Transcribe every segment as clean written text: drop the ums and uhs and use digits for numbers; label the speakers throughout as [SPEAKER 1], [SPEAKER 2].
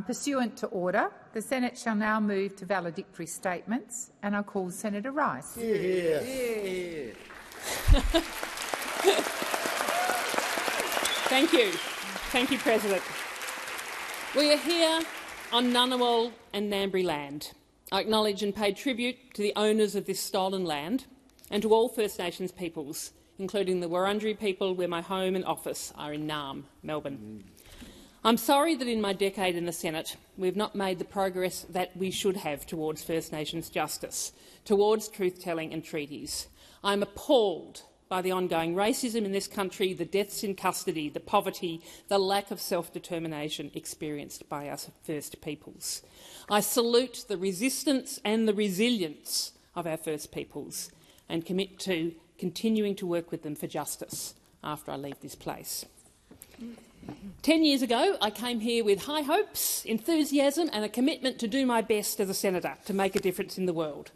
[SPEAKER 1] Pursuant to order, the Senate shall now move to valedictory statements, and I call Senator Rice.
[SPEAKER 2] Yeah.
[SPEAKER 3] Thank you, President. We are here on Ngunnawal and Ngambri land. I acknowledge and pay tribute to the owners of this stolen land and to all First Nations peoples, including the Wurundjeri people, where my home and office are in Naarm, Melbourne. I'm sorry that in my decade in the Senate we have not made the progress that we should have towards First Nations justice, towards truth-telling and treaties. I'm appalled by the ongoing racism in this country, the deaths in custody, the poverty, the lack of self-determination experienced by us First Peoples. I salute the resistance and the resilience of our First Peoples and commit to continuing to work with them for justice after I leave this place. 10 years ago, I came here with high hopes, enthusiasm and a commitment to do my best as a senator to make a difference in the world.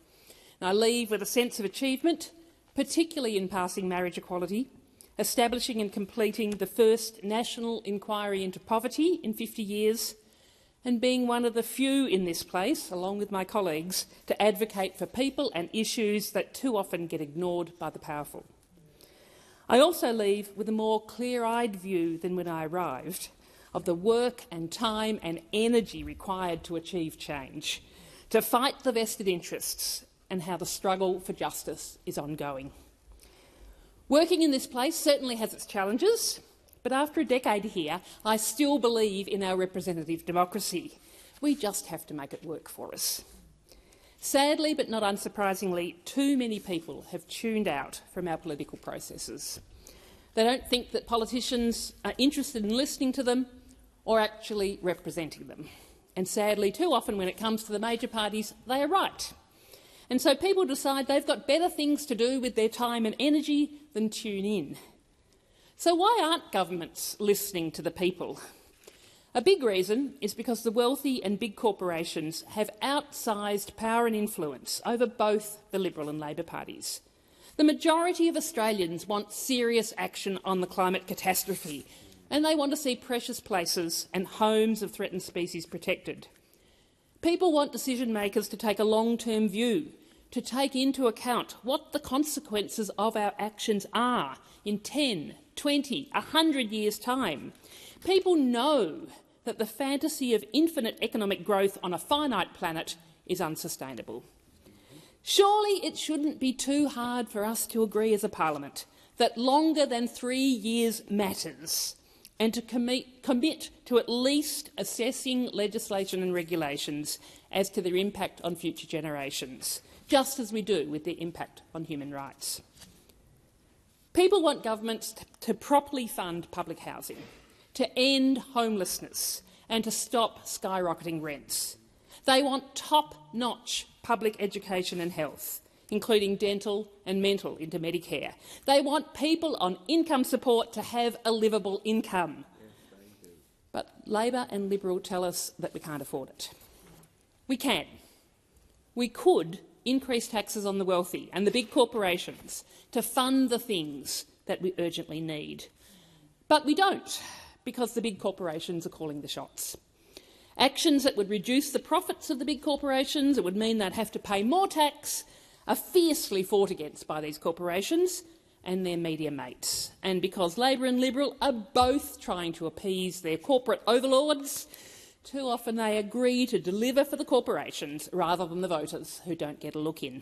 [SPEAKER 3] And I leave with a sense of achievement, particularly in passing marriage equality, establishing and completing the first national inquiry into poverty in 50 years, and being one of the few in this place, along with my colleagues, to advocate for people and issues that too often get ignored by the powerful. I also leave with a more clear-eyed view than when I arrived of the work and time and energy required to achieve change, to fight the vested interests, and how the struggle for justice is ongoing. Working in this place certainly has its challenges, but after a decade here, I still believe in our representative democracy. We just have to make it work for us. Sadly, but not unsurprisingly, too many people have tuned out from our political processes. They don't think that politicians are interested in listening to them or actually representing them. And sadly, too often when it comes to the major parties, they are right. And so people decide they've got better things to do with their time and energy than tune in. So why aren't governments listening to the people? A big reason is because the wealthy and big corporations have outsized power and influence over both the Liberal and Labor parties. The majority of Australians want serious action on the climate catastrophe, and they want to see precious places and homes of threatened species protected. People want decision-makers to take a long-term view, to take into account what the consequences of our actions are in 10, 20, 100 years' time. People know that the fantasy of infinite economic growth on a finite planet is unsustainable. Surely it shouldn't be too hard for us to agree as a parliament that longer than 3 years matters, and to commit to at least assessing legislation and regulations as to their impact on future generations, just as we do with their impact on human rights. People want governments to properly fund public housing, to end homelessness and to stop skyrocketing rents. They want top-notch public education and health, including dental and mental into Medicare. They want people on income support to have a livable income. But Labor and Liberal tell us that we can't afford it. We can. We could increase taxes on the wealthy and the big corporations to fund the things that we urgently need. But we don't, because the big corporations are calling the shots. Actions that would reduce the profits of the big corporations, it would mean they'd have to pay more tax, are fiercely fought against by these corporations and their media mates. And because Labor and Liberal are both trying to appease their corporate overlords, too often they agree to deliver for the corporations rather than the voters who don't get a look in.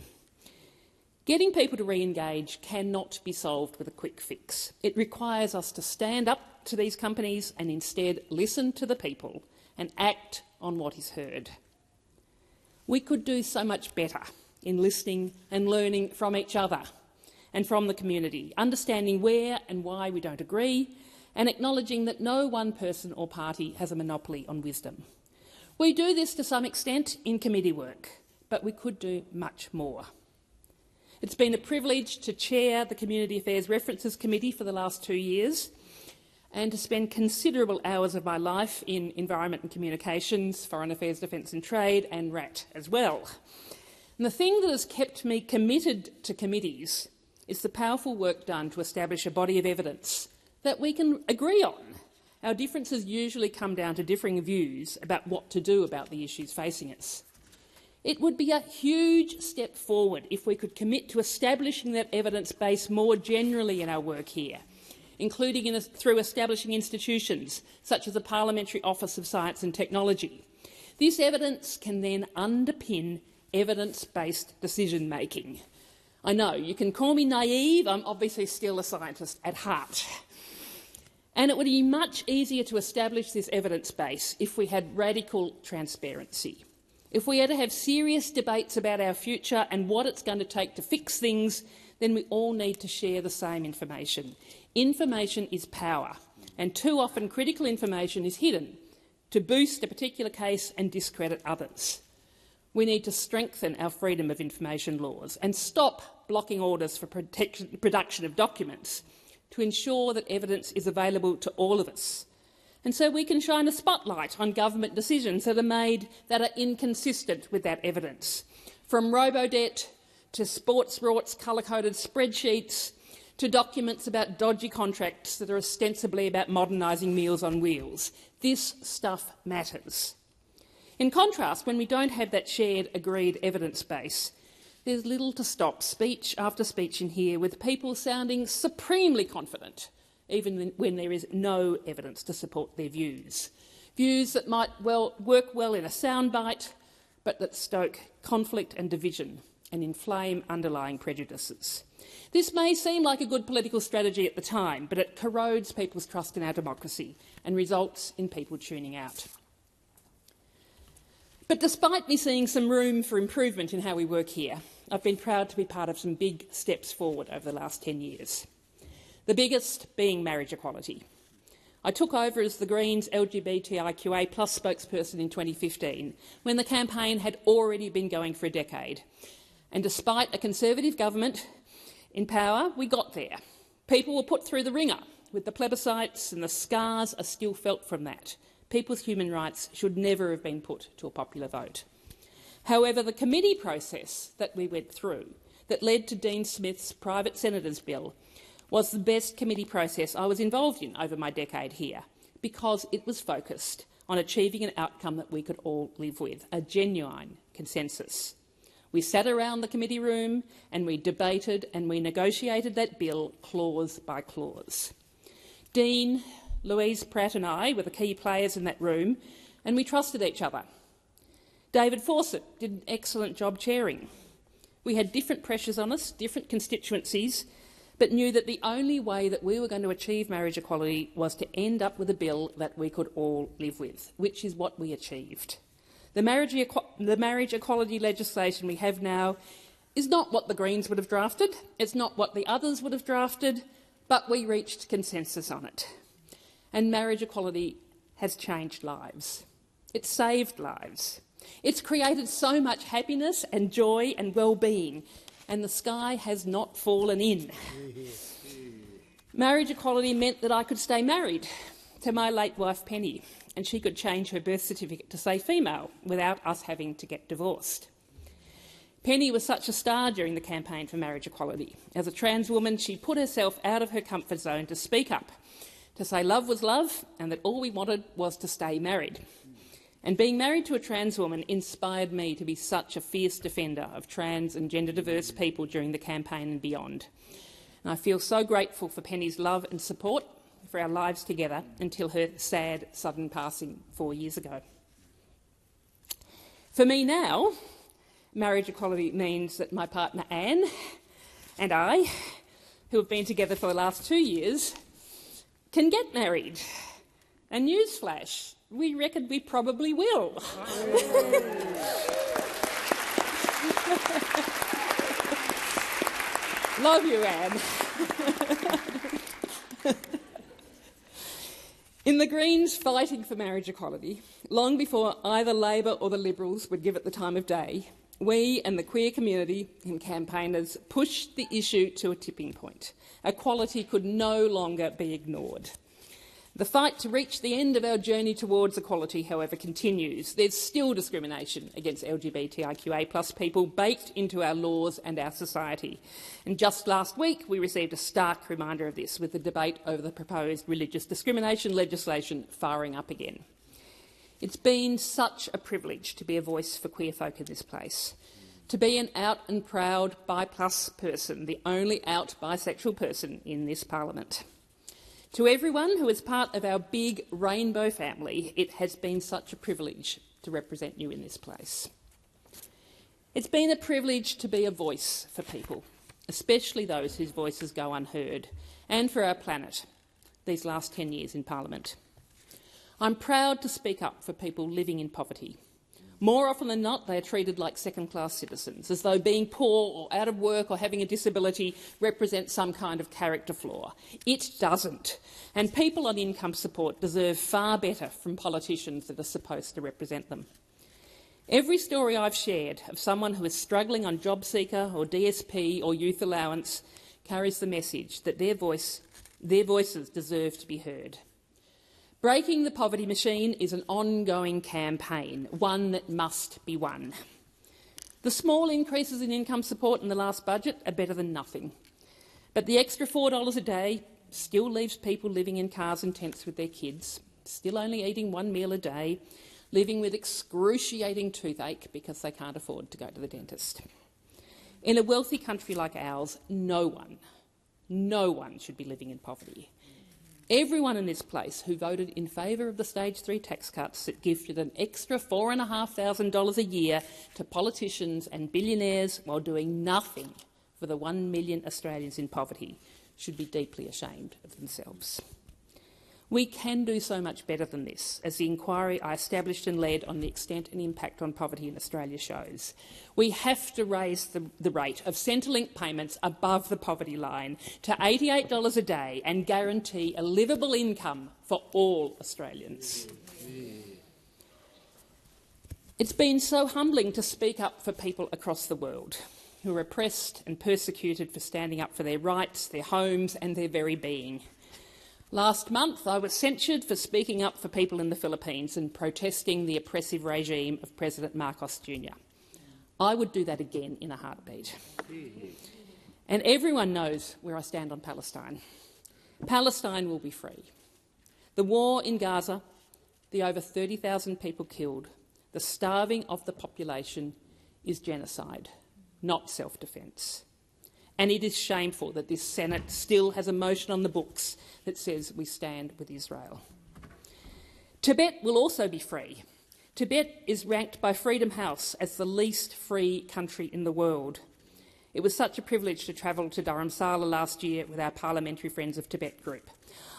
[SPEAKER 3] Getting people to re-engage cannot be solved with a quick fix. It requires us to stand up to these companies and instead listen to the people and act on what is heard. We could do so much better in listening and learning from each other and from the community, understanding where and why we don't agree, and acknowledging that no one person or party has a monopoly on wisdom. We do this to some extent in committee work, but we could do much more. It's been a privilege to chair the Community Affairs References Committee for the last 2 years and to spend considerable hours of my life in Environment and Communications, Foreign Affairs, Defence and Trade, and RAT as well. And the thing that has kept me committed to committees is the powerful work done to establish a body of evidence that we can agree on our differences usually come down to differing views about what to do about the issues facing us. It would be a huge step forward if we could commit to establishing that evidence base more generally in our work here, including through establishing institutions such as the Parliamentary Office of Science and Technology. This evidence can then underpin evidence-based decision-making. I know, you can call me naive, I'm obviously still a scientist at heart. And it would be much easier to establish this evidence base if we had radical transparency. If we had to have serious debates about our future and what it's going to take to fix things, then we all need to share the same information. Information is power, and too often critical information is hidden to boost a particular case and discredit others. We need to strengthen our freedom of information laws and stop blocking orders for production of documents to ensure that evidence is available to all of us. And so we can shine a spotlight on government decisions that are made that are inconsistent with that evidence, from robo-debt to sports rorts colour-coded spreadsheets to documents about dodgy contracts that are ostensibly about modernising Meals on Wheels. This stuff matters. In contrast, when we don't have that shared, agreed evidence base, there's little to stop speech after speech in here with people sounding supremely confident, even when there is no evidence to support their views. Views that might work well in a soundbite, but that stoke conflict and division and inflame underlying prejudices. This may seem like a good political strategy at the time, but it corrodes people's trust in our democracy and results in people tuning out. But despite me seeing some room for improvement in how we work here, I've been proud to be part of some big steps forward over the last 10 years. The biggest being marriage equality. I took over as the Greens LGBTIQA+ spokesperson in 2015, when the campaign had already been going for a decade. And despite a Conservative government in power, we got there. People were put through the ringer with the plebiscites, and the scars are still felt from that. People's human rights should never have been put to a popular vote. However, the committee process that we went through, that led to Dean Smith's private senator's bill, was the best committee process I was involved in over my decade here, because it was focused on achieving an outcome that we could all live with, a genuine consensus. We sat around the committee room and we debated and we negotiated that bill clause by clause. Dean, Louise Pratt and I were the key players in that room, and we trusted each other. David Fawcett did an excellent job chairing. We had different pressures on us, different constituencies, but knew that the only way that we were going to achieve marriage equality was to end up with a bill that we could all live with, which is what we achieved. The marriage equality legislation we have now is not what the Greens would have drafted, it's not what the others would have drafted, but we reached consensus on it. And marriage equality has changed lives. It's saved lives. It's created so much happiness and joy and well-being, and the sky has not fallen in. Marriage equality meant that I could stay married to my late wife Penny, and she could change her birth certificate to say female without us having to get divorced. Penny was such a star during the campaign for marriage equality. As a trans woman, she put herself out of her comfort zone to speak up, to say love was love and that all we wanted was to stay married. And being married to a trans woman inspired me to be such a fierce defender of trans and gender-diverse people during the campaign and beyond. And I feel so grateful for Penny's love and support for our lives together until her sad, sudden passing 4 years ago. For me now, marriage equality means that my partner Anne and I, who have been together for the last 2 years, can get married. And newsflash, we reckon we probably will. Love you, Anne. In the Greens fighting for marriage equality, long before either Labor or the Liberals would give it the time of day, we and the queer community and campaigners pushed the issue to a tipping point. Equality could no longer be ignored. The fight to reach the end of our journey towards equality, however, continues. There's still discrimination against LGBTIQA+ people baked into our laws and our society. And just last week, we received a stark reminder of this with the debate over the proposed religious discrimination legislation firing up again. It's been such a privilege to be a voice for queer folk in this place, to be an out and proud bi+ person, the only out bisexual person in this parliament. To everyone who is part of our big rainbow family, it has been such a privilege to represent you in this place. It's been a privilege to be a voice for people, especially those whose voices go unheard, and for our planet these last 10 years in Parliament. I'm proud to speak up for people living in poverty. More often than not, they are treated like second-class citizens, as though being poor or out of work or having a disability represents some kind of character flaw. It doesn't. And people on income support deserve far better from politicians that are supposed to represent them. Every story I've shared of someone who is struggling on JobSeeker or DSP or youth allowance carries the message that their voices deserve to be heard. Breaking the poverty machine is an ongoing campaign, one that must be won. The small increases in income support in the last budget are better than nothing, but the extra $4 a day still leaves people living in cars and tents with their kids, still only eating one meal a day, living with excruciating toothache because they can't afford to go to the dentist. In a wealthy country like ours, no one should be living in poverty. Everyone in this place who voted in favour of the Stage 3 tax cuts that gifted an extra $4,500 a year to politicians and billionaires while doing nothing for the 1 million Australians in poverty should be deeply ashamed of themselves. We can do so much better than this, as the inquiry I established and led on the extent and impact on poverty in Australia shows. We have to raise the rate of Centrelink payments above the poverty line to $88 a day and guarantee a livable income for all Australians. It's been so humbling to speak up for people across the world who are oppressed and persecuted for standing up for their rights, their homes and their very being. Last month, I was censured for speaking up for people in the Philippines and protesting the oppressive regime of President Marcos Jr. I would do that again in a heartbeat. And everyone knows where I stand on Palestine. Palestine will be free. The war in Gaza, the over 30,000 people killed, the starving of the population is genocide, not self-defence. And it is shameful that this Senate still has a motion on the books that says we stand with Israel. Tibet will also be free. Tibet is ranked by Freedom House as the least free country in the world. It was such a privilege to travel to Dharamsala last year with our parliamentary Friends of Tibet group.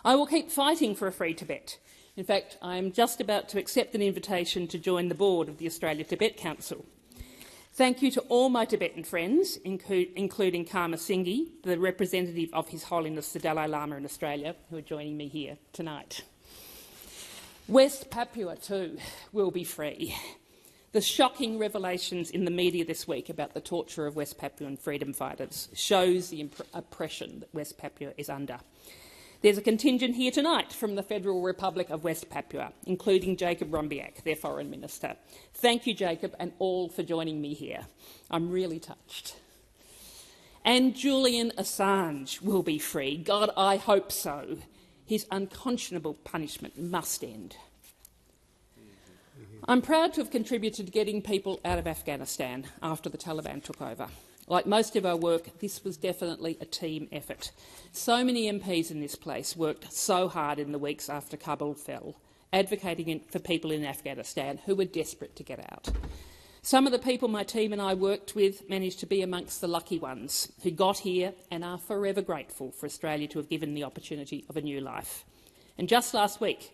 [SPEAKER 3] I will keep fighting for a free Tibet. In fact, I am just about to accept an invitation to join the board of the Australia-Tibet Council. Thank you to all my Tibetan friends, including Karma Singhi, the representative of His Holiness the Dalai Lama in Australia, who are joining me here tonight. West Papua too will be free. The shocking revelations in the media this week about the torture of West Papuan freedom fighters shows the oppression that West Papua is under. There's a contingent here tonight from the Federal Republic of West Papua, including Jacob Rombiak, their Foreign Minister. Thank you, Jacob, and all for joining me here. I'm really touched. And Julian Assange will be free. God, I hope so. His unconscionable punishment must end. I'm proud to have contributed to getting people out of Afghanistan after the Taliban took over. Like most of our work, this was definitely a team effort. So many MPs in this place worked so hard in the weeks after Kabul fell, advocating for people in Afghanistan who were desperate to get out. Some of the people my team and I worked with managed to be amongst the lucky ones who got here and are forever grateful for Australia to have given the opportunity of a new life. And just last week,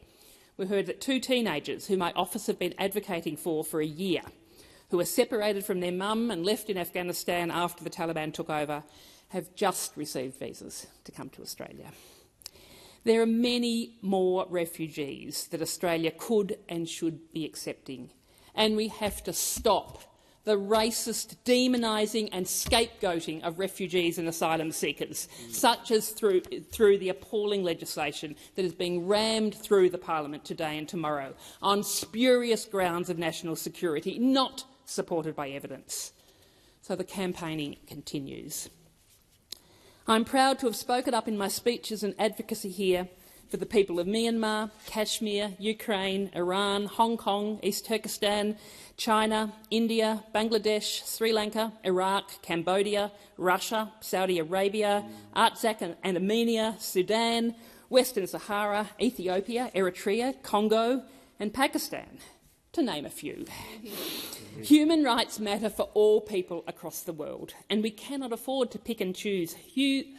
[SPEAKER 3] we heard that 2 teenagers who my office have been advocating for a year, who were separated from their mum and left in Afghanistan after the Taliban took over, have just received visas to come to Australia. There are many more refugees that Australia could and should be accepting, and we have to stop the racist demonising and scapegoating of refugees and asylum seekers, such as through the appalling legislation that is being rammed through the parliament today and tomorrow on spurious grounds of national security, not supported by evidence. So the campaigning continues. I'm proud to have spoken up in my speeches and advocacy here for the people of Myanmar, Kashmir, Ukraine, Iran, Hong Kong, East Turkestan, China, India, Bangladesh, Sri Lanka, Iraq, Cambodia, Russia, Saudi Arabia, Artsakh and Armenia, Sudan, Western Sahara, Ethiopia, Eritrea, Congo and Pakistan, to name a few. Human rights matter for all people across the world, and we cannot afford to pick and choose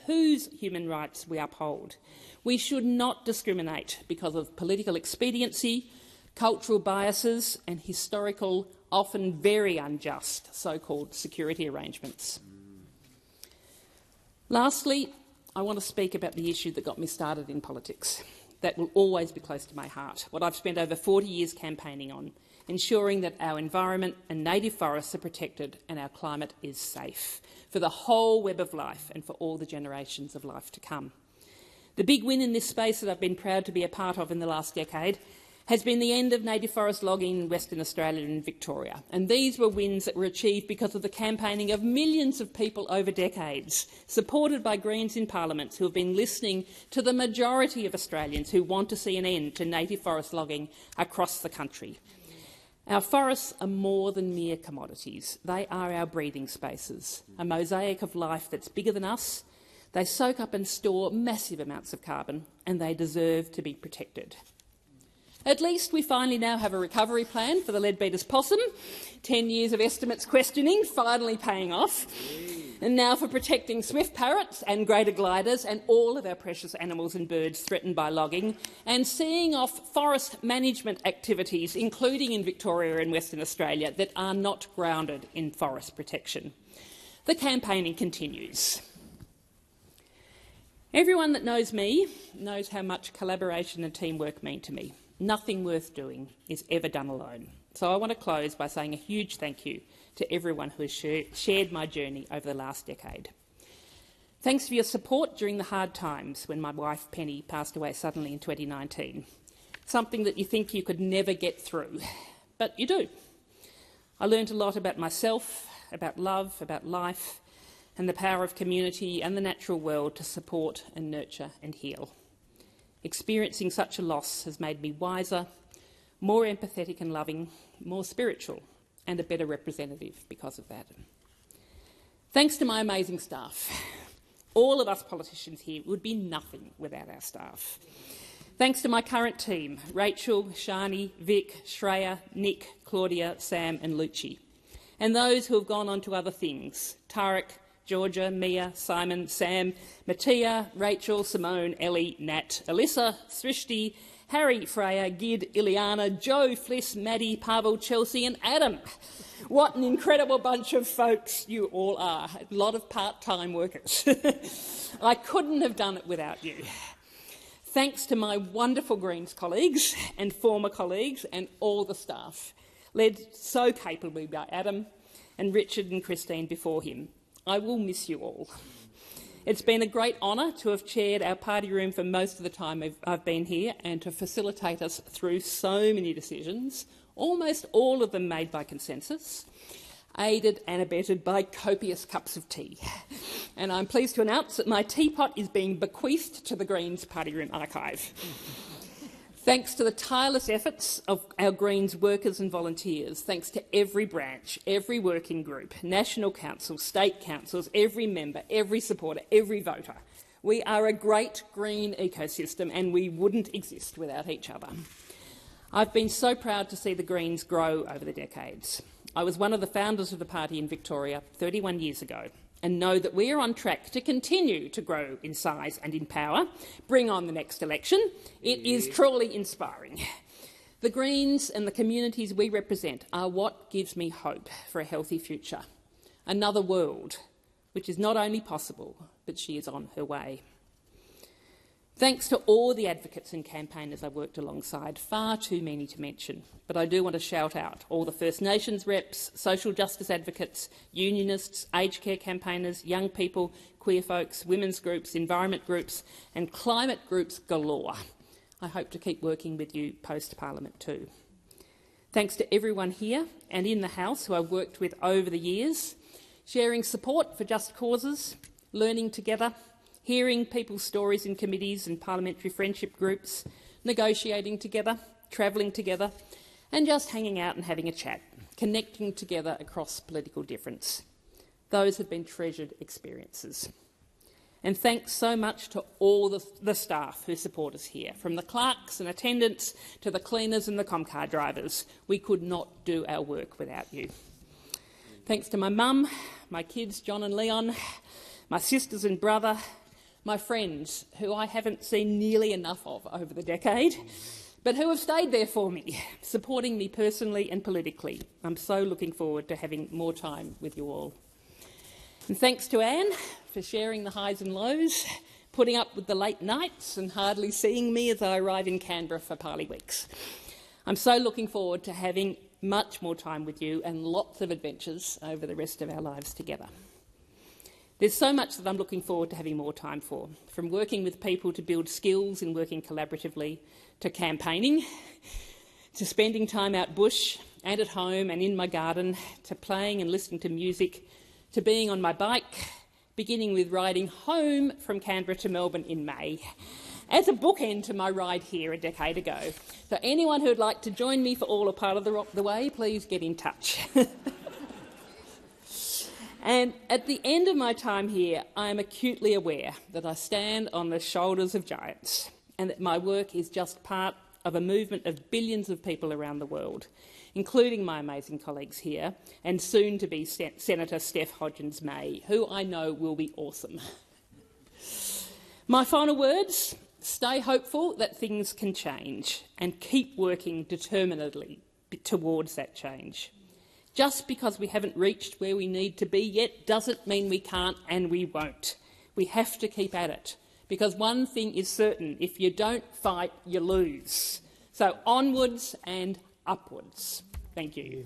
[SPEAKER 3] whose human rights we uphold. We should not discriminate because of political expediency, cultural biases and historical, often very unjust, so-called security arrangements. Lastly, I want to speak about the issue that got me started in politics. That will always be close to my heart, what I've spent over 40 years campaigning on, ensuring that our environment and native forests are protected and our climate is safe for the whole web of life and for all the generations of life to come. The big win in this space that I've been proud to be a part of in the last decade has been the end of native forest logging in Western Australia and Victoria. And these were wins that were achieved because of the campaigning of millions of people over decades, supported by Greens in Parliament who have been listening to the majority of Australians who want to see an end to native forest logging across the country. Our forests are more than mere commodities. They are our breathing spaces, a mosaic of life that's bigger than us. They soak up and store massive amounts of carbon, and they deserve to be protected. At least we finally now have a recovery plan for the leadbeater's possum. 10 years of estimates questioning, finally paying off. And now for protecting swift parrots and greater gliders and all of our precious animals and birds threatened by logging, and seeing off forest management activities, including in Victoria and Western Australia, that are not grounded in forest protection. The campaigning continues. Everyone that knows me knows how much collaboration and teamwork mean to me. Nothing worth doing is ever done alone. So I want to close by saying a huge thank you to everyone who has shared my journey over the last decade. Thanks for your support during the hard times when my wife Penny passed away suddenly in 2019. Something that you think you could never get through, but you do. I learned a lot about myself, about love, about life, and the power of community and the natural world to support and nurture and heal. Experiencing such a loss has made me wiser, more empathetic and loving, more spiritual, and a better representative because of that. Thanks to my amazing staff. All of us politicians here would be nothing without our staff. Thanks to my current team, Rachel, Shani, Vic, Shreya, Nick, Claudia, Sam and Lucci, and those who have gone on to other things, Tarek, Georgia, Mia, Simon, Sam, Mattia, Rachel, Simone, Ellie, Nat, Alyssa, Srishti, Harry, Freya, Gid, Ileana, Joe, Fliss, Maddie, Pavel, Chelsea and Adam. What an incredible bunch of folks you all are. A lot of part-time workers. I couldn't have done it without you. Thanks to my wonderful Greens colleagues and former colleagues and all the staff, led so capably by Adam and Richard and Christine before him. I will miss you all. It's been a great honour to have chaired our party room for most of the time I've been here and to facilitate us through so many decisions, almost all of them made by consensus, aided and abetted by copious cups of tea. And I'm pleased to announce that my teapot is being bequeathed to the Greens party room archive. Thanks to the tireless efforts of our Greens workers and volunteers, thanks to every branch, every working group, national council, state councils, every member, every supporter, every voter, we are a great green ecosystem and we wouldn't exist without each other. I've been so proud to see the Greens grow over the decades. I was one of the founders of the party in Victoria 31 years ago, and know that we are on track to continue to grow in size and in power. Bring on the next election. It is truly inspiring. The Greens and the communities we represent are what gives me hope for a healthy future. Another world, which is not only possible, but she is on her way. Thanks to all the advocates and campaigners I've worked alongside, far too many to mention, but I do want to shout out all the First Nations reps, social justice advocates, unionists, aged care campaigners, young people, queer folks, women's groups, environment groups and climate groups galore. I hope to keep working with you post-Parliament too. Thanks to everyone here and in the House who I've worked with over the years, sharing support for just causes, learning together, hearing people's stories in committees and parliamentary friendship groups, negotiating together, travelling together, and just hanging out and having a chat, connecting together across political difference. Those have been treasured experiences. And thanks so much to all the staff who support us here, from the clerks and attendants to the cleaners and the Comcar drivers. We could not do our work without you. Thanks to my mum, my kids, John and Leon, my sisters and brother, my friends, who I haven't seen nearly enough of over the decade, but who have stayed there for me, supporting me personally and politically. I'm so looking forward to having more time with you all. And thanks to Anne for sharing the highs and lows, putting up with the late nights and hardly seeing me as I arrive in Canberra for Parley Weeks. I'm so looking forward to having much more time with you and lots of adventures over the rest of our lives together. There's so much that I'm looking forward to having more time for, from working with people to build skills in working collaboratively, to campaigning, to spending time out bush and at home and in my garden, to playing and listening to music, to being on my bike, beginning with riding home from Canberra to Melbourne in May, as a bookend to my ride here a decade ago. So anyone who'd like to join me for all or part of the way, please get in touch. And at the end of my time here, I am acutely aware that I stand on the shoulders of giants and that my work is just part of a movement of billions of people around the world, including my amazing colleagues here and soon-to-be Senator Steph Hodgins-May, who I know will be awesome. My final words: stay hopeful that things can change and keep working determinedly towards that change. Just because we haven't reached where we need to be yet doesn't mean we can't and we won't. We have to keep at it, because one thing is certain: if you don't fight, you lose. So onwards and upwards. Thank you.